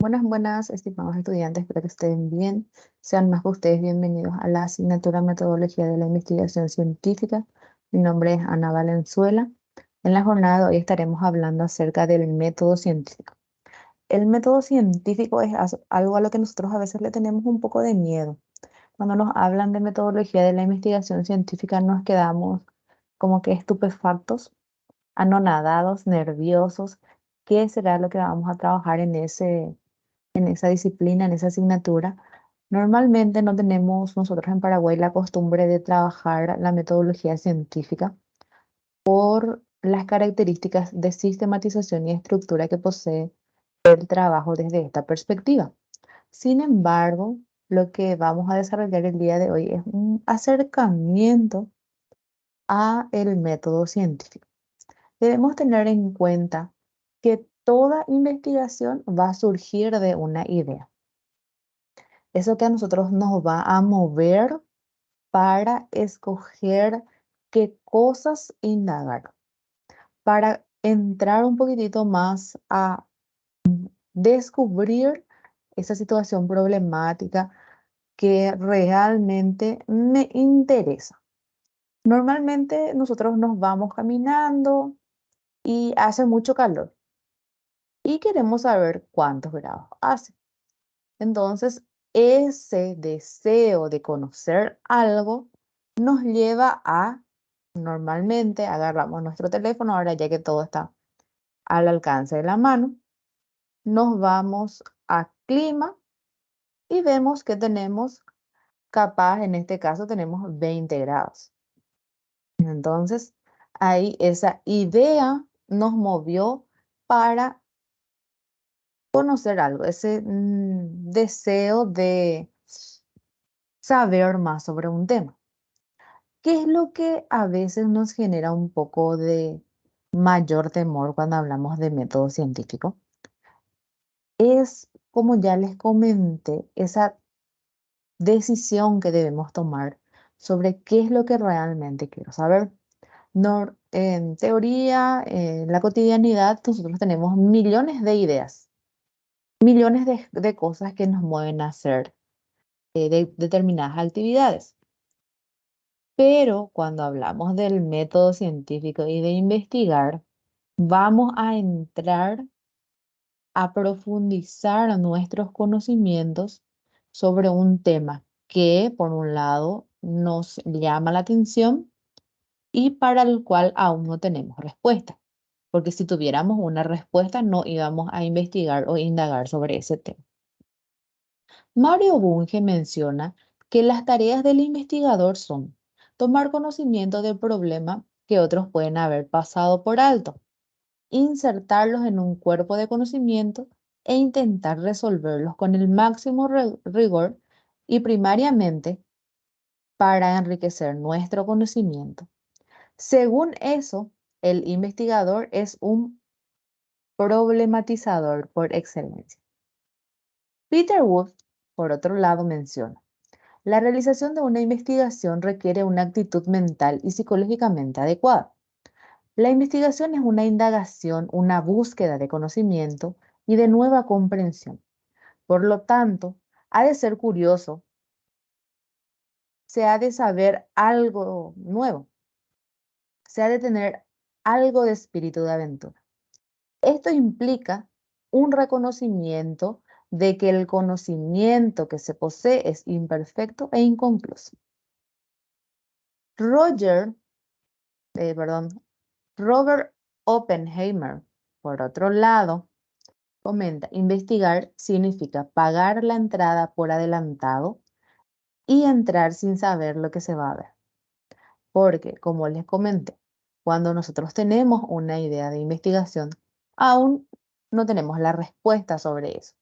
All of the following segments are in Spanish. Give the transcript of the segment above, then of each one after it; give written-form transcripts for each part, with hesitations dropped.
Buenas, buenas, estimados estudiantes, espero que estén bien. Sean más que ustedes bienvenidos a la asignatura Metodología de la Investigación Científica. Mi nombre es Ana Valenzuela. En la jornada de hoy estaremos hablando acerca del método científico. El método científico es algo a lo que nosotros a veces le tenemos un poco de miedo. Cuando nos hablan de metodología de la investigación científica nos quedamos como que estupefactos, anonadados, nerviosos. ¿Qué será lo que vamos a trabajar en esa disciplina, en esa asignatura? Normalmente no tenemos nosotros en Paraguay la costumbre de trabajar la metodología científica por las características de sistematización y estructura que posee el trabajo desde esta perspectiva. Sin embargo, lo que vamos a desarrollar el día de hoy es un acercamiento a el método científico. Debemos tener en cuenta que toda investigación va a surgir de una idea. Eso que a nosotros nos va a mover para escoger qué cosas indagar, para entrar un poquitito más a descubrir esa situación problemática que realmente me interesa. Normalmente nosotros nos vamos caminando y hace mucho calor y queremos saber cuántos grados hace. Entonces, ese deseo de conocer algo nos lleva a, normalmente agarramos nuestro teléfono, ahora ya que todo está al alcance de la mano, nos vamos a clima y vemos que tenemos, capaz en este caso tenemos 20 grados. Entonces, ahí esa idea nos movió para conocer algo, ese deseo de saber más sobre un tema. ¿Qué es lo que a veces nos genera un poco de mayor temor cuando hablamos de método científico? Es, como ya les comenté, esa decisión que debemos tomar sobre qué es lo que realmente quiero saber. En teoría, en la cotidianidad, nosotros tenemos millones de ideas, millones de cosas que nos mueven a hacer determinadas actividades. Pero cuando hablamos del método científico y de investigar, vamos a entrar a profundizar nuestros conocimientos sobre un tema que, por un lado, nos llama la atención y para el cual aún no tenemos respuesta. Porque si tuviéramos una respuesta, no íbamos a investigar o indagar sobre ese tema. Mario Bunge menciona que las tareas del investigador son tomar conocimiento del problema que otros pueden haber pasado por alto, insertarlos en un cuerpo de conocimiento e intentar resolverlos con el máximo rigor y primariamente para enriquecer nuestro conocimiento. Según eso, el investigador es un problematizador por excelencia. Peter Wood, por otro lado, menciona: la realización de una investigación requiere una actitud mental y psicológicamente adecuada. La investigación es una indagación, una búsqueda de conocimiento y de nueva comprensión. Por lo tanto, ha de ser curioso, se ha de saber algo nuevo, se ha de tener algo de espíritu de aventura. Esto implica un reconocimiento de que el conocimiento que se posee es imperfecto e inconcluso. Robert Oppenheimer, por otro lado, comenta: investigar significa pagar la entrada por adelantado y entrar sin saber lo que se va a ver. Porque, como les comenté, cuando nosotros tenemos una idea de investigación, aún no tenemos la respuesta sobre eso.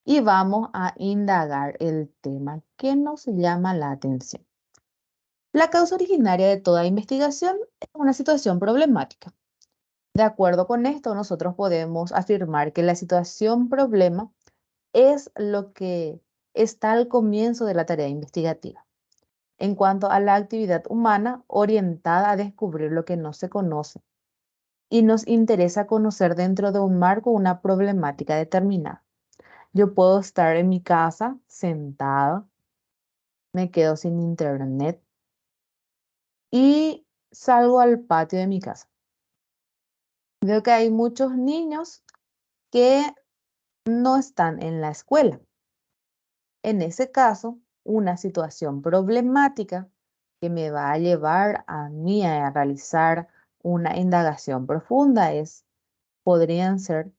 Y vamos a indagar el tema que nos llama la atención. La causa originaria de toda investigación es una situación problemática. De acuerdo con esto, nosotros podemos afirmar que la situación problema es lo que está al comienzo de la tarea investigativa, en cuanto a la actividad humana orientada a descubrir lo que no se conoce y nos interesa conocer dentro de un marco una problemática determinada. Yo puedo estar en mi casa sentada, me quedo sin internet y salgo al patio de mi casa. Veo que hay muchos niños que no están en la escuela. En ese caso, una situación problemática que me va a llevar a mí a realizar una indagación profunda podrían ser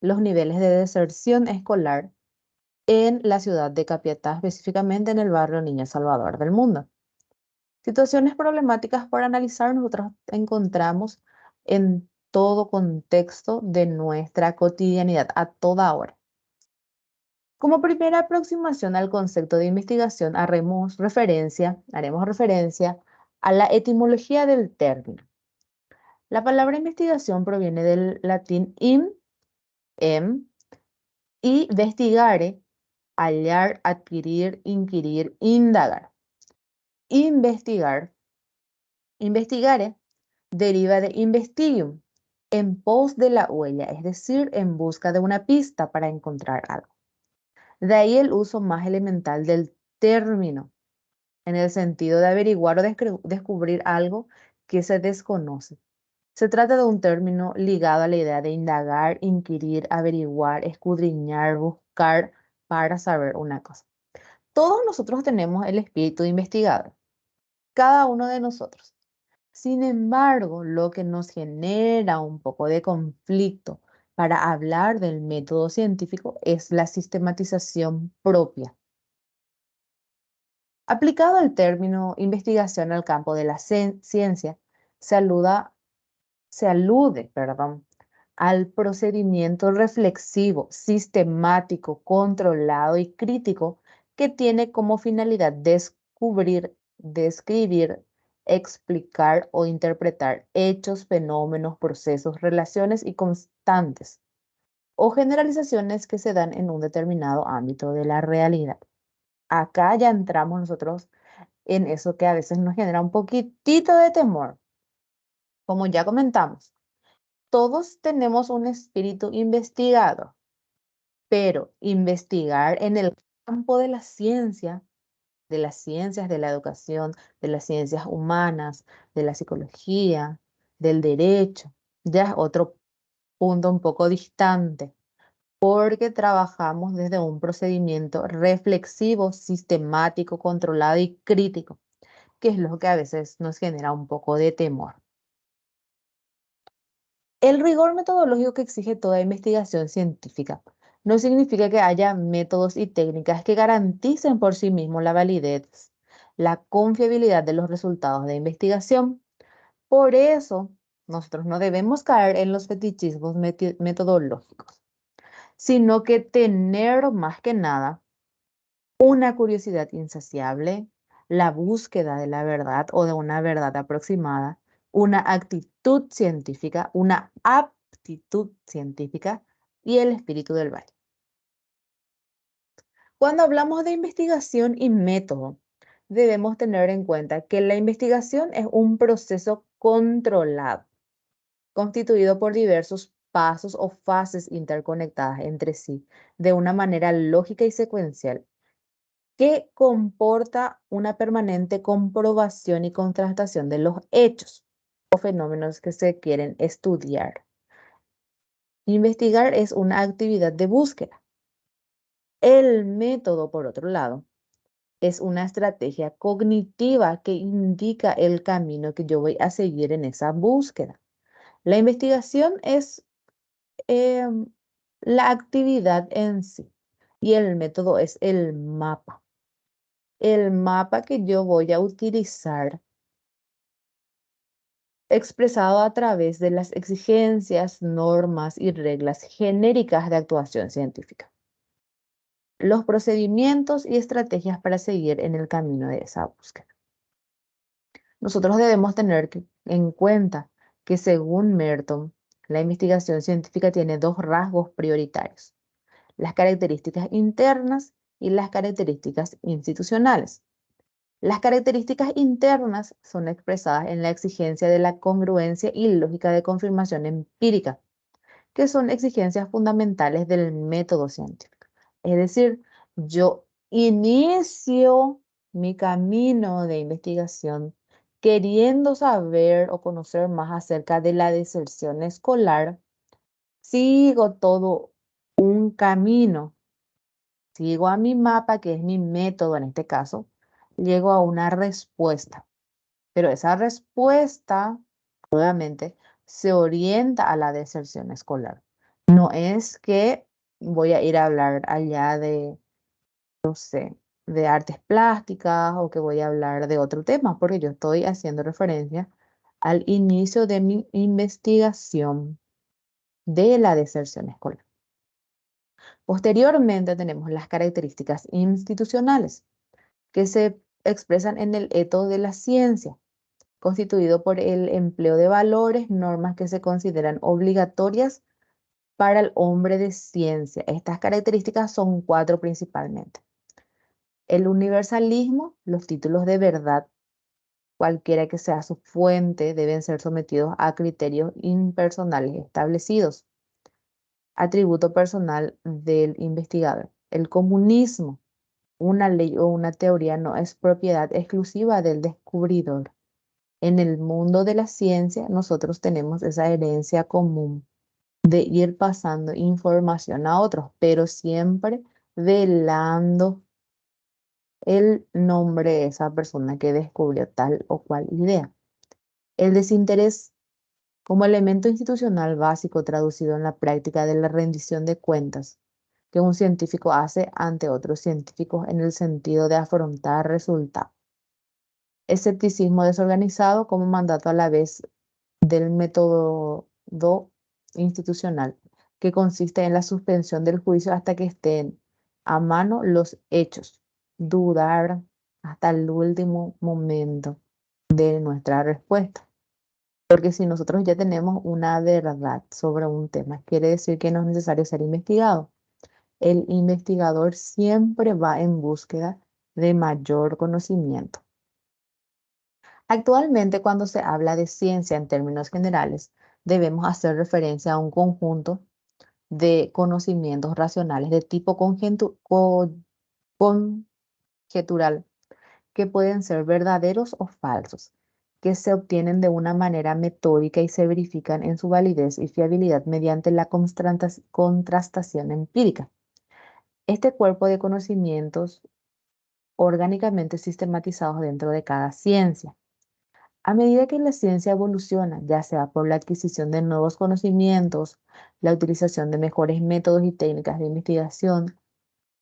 los niveles de deserción escolar en la ciudad de Capiatá, específicamente en el barrio Niño Salvador del Mundo. Situaciones problemáticas para analizar nosotros encontramos en todo contexto de nuestra cotidianidad, a toda hora. Como primera aproximación al concepto de investigación, haremos referencia a la etimología del término. La palabra investigación proviene del latín em, y vestigare, hallar, adquirir, inquirir, indagar. Investigar, investigare, deriva de investigium, en pos de la huella, es decir, en busca de una pista para encontrar algo. De ahí el uso más elemental del término, en el sentido de averiguar o descubrir algo que se desconoce. Se trata de un término ligado a la idea de indagar, inquirir, averiguar, escudriñar, buscar para saber una cosa. Todos nosotros tenemos el espíritu de investigador, cada uno de nosotros. Sin embargo, lo que nos genera un poco de conflicto para hablar del método científico es la sistematización propia. Aplicado el término investigación al campo de la ciencia, se alude, al procedimiento reflexivo, sistemático, controlado y crítico que tiene como finalidad descubrir, describir, explicar o interpretar hechos, fenómenos, procesos, relaciones y constantes o generalizaciones que se dan en un determinado ámbito de la realidad. Acá ya entramos nosotros en eso que a veces nos genera un poquitito de temor. Como ya comentamos, todos tenemos un espíritu investigador, pero investigar en el campo de la ciencia, de las ciencias de la educación, de las ciencias humanas, de la psicología, del derecho, ya es otro punto un poco distante, porque trabajamos desde un procedimiento reflexivo, sistemático, controlado y crítico, que es lo que a veces nos genera un poco de temor. El rigor metodológico que exige toda investigación científica no significa que haya métodos y técnicas que garanticen por sí mismos la validez, la confiabilidad de los resultados de investigación. Por eso, nosotros no debemos caer en los fetichismos metodológicos, sino que tener más que nada una curiosidad insaciable, la búsqueda de la verdad o de una verdad aproximada, una actitud científica, una aptitud científica y el espíritu del baile. Cuando hablamos de investigación y método, debemos tener en cuenta que la investigación es un proceso controlado, constituido por diversos pasos o fases interconectadas entre sí de una manera lógica y secuencial que comporta una permanente comprobación y contrastación de los hechos o fenómenos que se quieren estudiar. Investigar es una actividad de búsqueda. El método, por otro lado, es una estrategia cognitiva que indica el camino que yo voy a seguir en esa búsqueda. La investigación es la actividad en sí y el método es el mapa. El mapa que yo voy a utilizar expresado a través de las exigencias, normas y reglas genéricas de actuación científica. Los procedimientos y estrategias para seguir en el camino de esa búsqueda. Nosotros debemos tener en cuenta que según Merton, la investigación científica tiene dos rasgos prioritarios: las características internas y las características institucionales. Las características internas son expresadas en la exigencia de la congruencia y lógica de confirmación empírica, que son exigencias fundamentales del método científico. Es decir, yo inicio mi camino de investigación queriendo saber o conocer más acerca de la deserción escolar. Sigo todo un camino, sigo a mi mapa, que es mi método en este caso, llego a una respuesta, pero esa respuesta, nuevamente, se orienta a la deserción escolar. No es que voy a ir a hablar allá de, no sé, de artes plásticas o que voy a hablar de otro tema, porque yo estoy haciendo referencia al inicio de mi investigación de la deserción escolar. Posteriormente tenemos las características institucionales que se expresan en el etos de la ciencia, constituido por el empleo de valores, normas que se consideran obligatorias para el hombre de ciencia. Estas características son cuatro principalmente. El universalismo, los títulos de verdad, cualquiera que sea su fuente, deben ser sometidos a criterios impersonales establecidos. Atributo personal del investigador. El comunismo, una ley o una teoría no es propiedad exclusiva del descubridor. En el mundo de la ciencia, nosotros tenemos esa herencia común de ir pasando información a otros, pero siempre velando el nombre de esa persona que descubrió tal o cual idea. El desinterés como elemento institucional básico traducido en la práctica de la rendición de cuentas que un científico hace ante otros científicos en el sentido de afrontar resultados. Escepticismo desorganizado como mandato a la vez del método institucional, que consiste en la suspensión del juicio hasta que estén a mano los hechos. Dudar hasta el último momento de nuestra respuesta. Porque si nosotros ya tenemos una verdad sobre un tema, quiere decir que no es necesario ser investigado. El investigador siempre va en búsqueda de mayor conocimiento. Actualmente, cuando se habla de ciencia en términos generales, debemos hacer referencia a un conjunto de conocimientos racionales de tipo conjetural que pueden ser verdaderos o falsos, que se obtienen de una manera metódica y se verifican en su validez y fiabilidad mediante la contrastación empírica. Este cuerpo de conocimientos orgánicamente sistematizados dentro de cada ciencia. A medida que la ciencia evoluciona, ya sea por la adquisición de nuevos conocimientos, la utilización de mejores métodos y técnicas de investigación,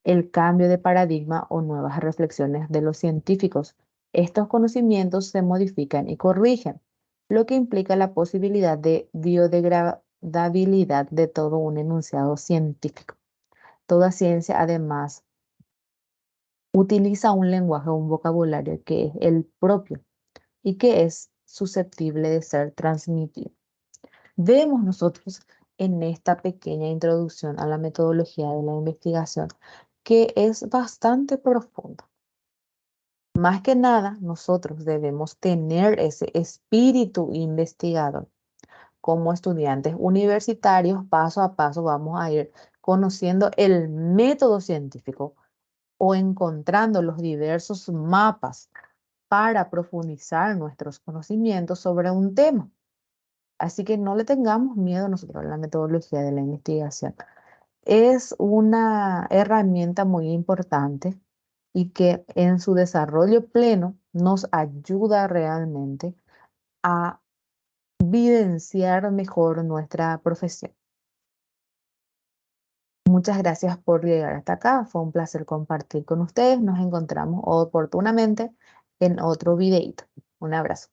el cambio de paradigma o nuevas reflexiones de los científicos, estos conocimientos se modifican y corrigen, lo que implica la posibilidad de biodegradabilidad de todo un enunciado científico. Toda ciencia, además, utiliza un lenguaje o un vocabulario que es el propio y que es susceptible de ser transmitido. Vemos nosotros en esta pequeña introducción a la metodología de la investigación que es bastante profunda. Más que nada, nosotros debemos tener ese espíritu investigador. Como estudiantes universitarios, paso a paso vamos a ir conociendo el método científico o encontrando los diversos mapas para profundizar nuestros conocimientos sobre un tema. Así que no le tengamos miedo nosotros a la metodología de la investigación. Es una herramienta muy importante y que en su desarrollo pleno nos ayuda realmente a vivenciar mejor nuestra profesión. Muchas gracias por llegar hasta acá. Fue un placer compartir con ustedes. Nos encontramos oportunamente en otro videito. Un abrazo.